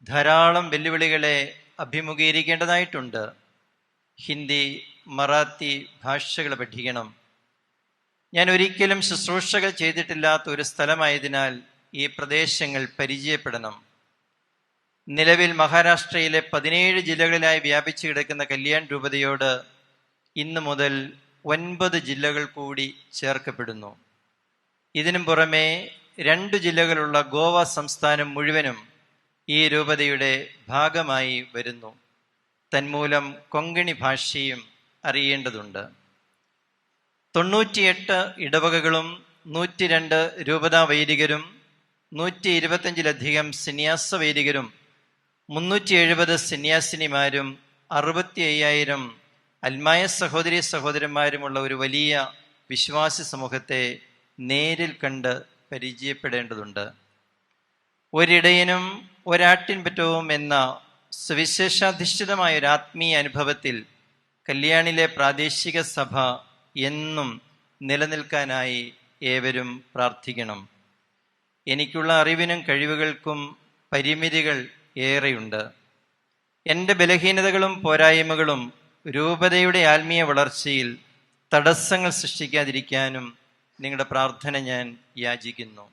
ധാരാളം വെല്ലുവിളികളെ അഭിമുഖീകരിക്കേണ്ടതായിട്ടുണ്ട്. ഹിന്ദി, മറാത്തി ഭാഷകൾ പഠിക്കണം. ഞാൻ ഒരിക്കലും ശുശ്രൂഷകൾ ചെയ്തിട്ടില്ലാത്ത ഒരു സ്ഥലമായതിനാൽ ഈ പ്രദേശങ്ങൾ പരിചയപ്പെടണം. നിലവിൽ മഹാരാഷ്ട്രയിലെ 17 ജില്ലകളിലായി വ്യാപിച്ചു കിടക്കുന്ന കല്യാൺ രൂപതയോട് ഇന്നു മുതൽ 9 ജില്ലകൾ കൂടി ചേർക്കപ്പെടുന്നു. ഇതിനും പുറമെ 2 ജില്ലകളുള്ള ഗോവ സംസ്ഥാനം മുഴുവനും ഈ രൂപതയുടെ ഭാഗമായി വരുന്നു. തന്മൂലം കൊങ്കണി ഭാഷയും അറിയേണ്ടതുണ്ട്. 98 ഇടവകകളും 102 രൂപതാ വൈദികരും 125-ലധികം സന്യാസ വൈദികരും 370 സന്യാസിനിമാരും 65,000 അൽമായ സഹോദരി സഹോദരന്മാരുമുള്ള ഒരു വലിയ വിശ്വാസി സമൂഹത്തെ നേരിൽ കണ്ട് പരിചയപ്പെടേണ്ടതുണ്ട്. ഒരിടയനും ഒരാട്ടിൻപറ്റവും എന്ന സുവിശേഷാധിഷ്ഠിതമായ ഒരു ആത്മീയ അനുഭവത്തിൽ കല്യാണിലെ പ്രാദേശിക സഭ എന്നും നിലനിൽക്കാനായി ഏവരും പ്രാർത്ഥിക്കണം. എനിക്കുള്ള അറിവിനും കഴിവുകൾക്കും പരിമിതികൾ ഏറെയുണ്ട്. എൻ്റെ ബലഹീനതകളും പോരായ്മകളും രൂപതയുടെ ആത്മീയ വളർച്ചയിൽ തടസ്സങ്ങൾ സൃഷ്ടിക്കാതിരിക്കാനും നിങ്ങളുടെ പ്രാർത്ഥന ഞാൻ യാചിക്കുന്നു.